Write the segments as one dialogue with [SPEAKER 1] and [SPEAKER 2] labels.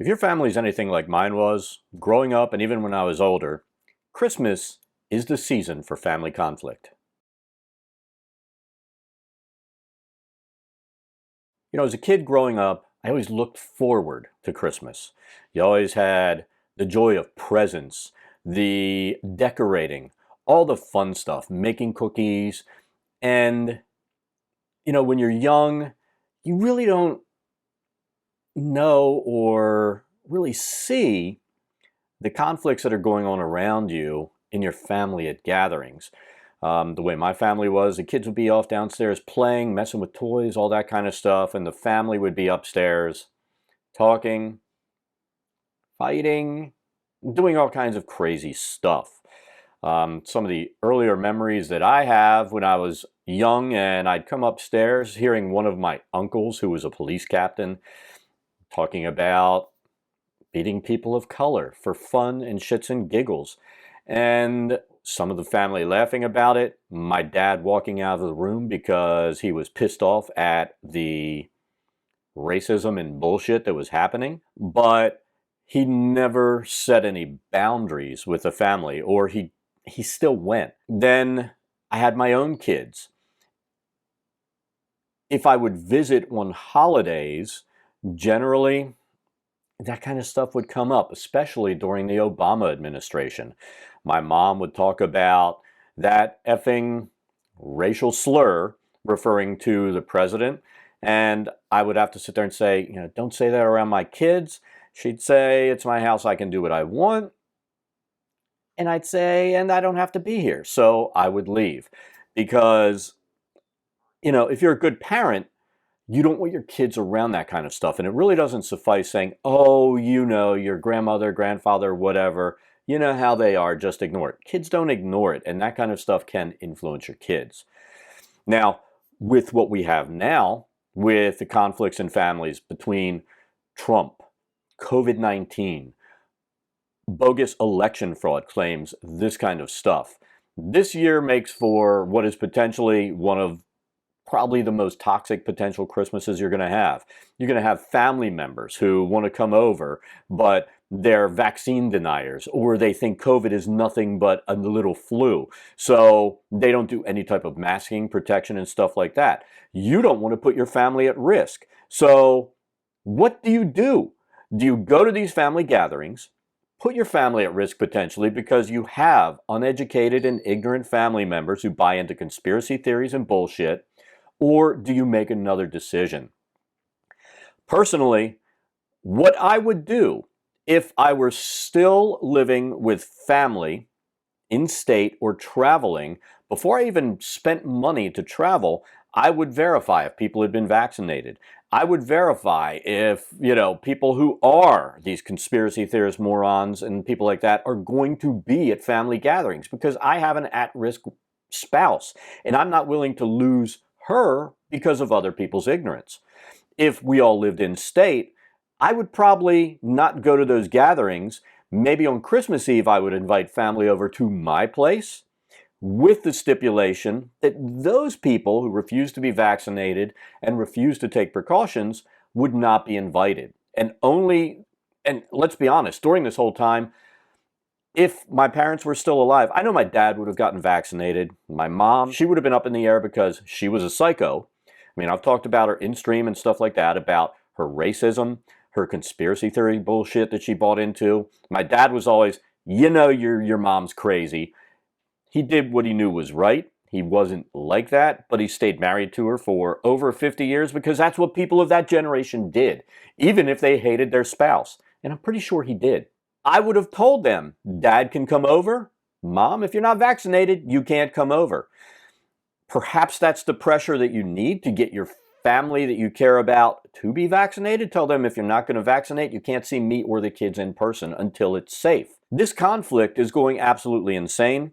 [SPEAKER 1] If your family's anything like mine was, growing up and even when I was older, Christmas is the season for family conflict. As a kid growing up, I always looked forward to Christmas. You always had the joy of presents, the decorating, all the fun stuff, making cookies. And, when you're young, you really don't know or really see the conflicts that are going on around you in your family at gatherings. The way my family was, the kids would be off downstairs playing, messing with toys, all that kind of stuff, and the family would be upstairs talking, fighting, doing all kinds of crazy stuff. Some of the earlier memories that I have when I was young and I'd come upstairs hearing one of my uncles, who was a police captain, talking about beating people of color for fun and shits and giggles. And some of the family laughing about it, my dad walking out of the room because he was pissed off at the racism and bullshit that was happening. But he never set any boundaries with the family, or he still went. Then I had my own kids. If I would visit on holidays, generally that kind of stuff would come up, especially during the Obama administration. My mom would talk about that effing racial slur referring to the president, and I would have to sit there and say, don't say that around my kids. She'd say, it's my house, I can do what I want. And I'd say, and I don't have to be here. So I would leave because, if you're a good parent, you don't want your kids around that kind of stuff. And it really doesn't suffice saying, oh, your grandmother, grandfather, whatever, you know how they are, just ignore it. Kids don't ignore it. And that kind of stuff can influence your kids. Now, with what we have now, with the conflicts in families between Trump, COVID-19, bogus election fraud claims, this kind of stuff, this year makes for what is potentially one of probably the most toxic potential Christmases you're going to have. You're going to have family members who want to come over, but they're vaccine deniers, or they think COVID is nothing but a little flu. So they don't do any type of masking, protection, and stuff like that. You don't want to put your family at risk. So what do? Do you go to these family gatherings, put your family at risk potentially because you have uneducated and ignorant family members who buy into conspiracy theories and bullshit? Or do you make another decision? Personally, what I would do if I were still living with family in state or traveling, before I even spent money to travel, I would verify if people had been vaccinated. I would verify if, people who are these conspiracy theorist morons and people like that are going to be at family gatherings, because I have an at-risk spouse and I'm not willing to lose her because of other people's ignorance. If we all lived in state, I would probably not go to those gatherings. Maybe on Christmas Eve, I would invite family over to my place with the stipulation that those people who refuse to be vaccinated and refuse to take precautions would not be invited. And let's be honest, during this whole time, if my parents were still alive, I know my dad would have gotten vaccinated. My mom, she would have been up in the air because she was a psycho. I mean, I've talked about her in stream and stuff like that, about her racism, her conspiracy theory bullshit that she bought into. My dad was always, your mom's crazy. He did what he knew was right. He wasn't like that, but he stayed married to her for over 50 years because that's what people of that generation did, even if they hated their spouse. And I'm pretty sure he did. I would have told them, Dad can come over. Mom, if you're not vaccinated, you can't come over. Perhaps that's the pressure that you need to get your family that you care about to be vaccinated. Tell them, if you're not going to vaccinate, you can't see me or the kids in person until it's safe. This conflict is going absolutely insane.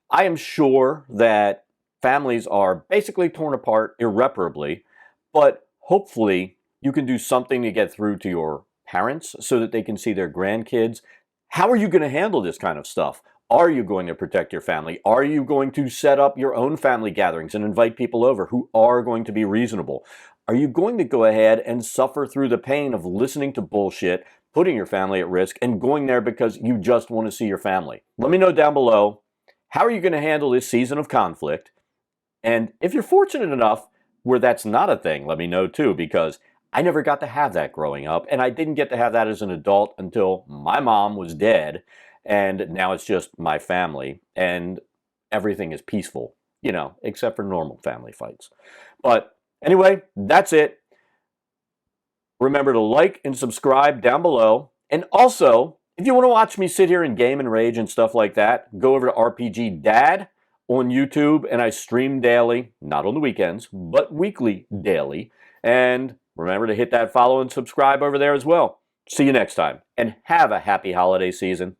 [SPEAKER 1] I am sure that families are basically torn apart irreparably, but hopefully you can do something to get through to your parents so that they can see their grandkids. How are you going to handle this kind of stuff? Are you going to protect your family? Are you going to set up your own family gatherings and invite people over who are going to be reasonable? Are you going to go ahead and suffer through the pain of listening to bullshit, putting your family at risk and going there because you just want to see your family. Let me know down below, how are you going to handle this season of conflict? And if you're fortunate enough where that's not a thing, let me know too, because I never got to have that growing up, and I didn't get to have that as an adult until my mom was dead, and now it's just my family, and everything is peaceful, except for normal family fights. But anyway, that's it. Remember to like and subscribe down below. And also, if you want to watch me sit here and game and rage and stuff like that, go over to RPG Dad on YouTube, and I stream daily, not on the weekends, but weekly daily. And remember to hit that follow and subscribe over there as well. See you next time, and have a happy holiday season.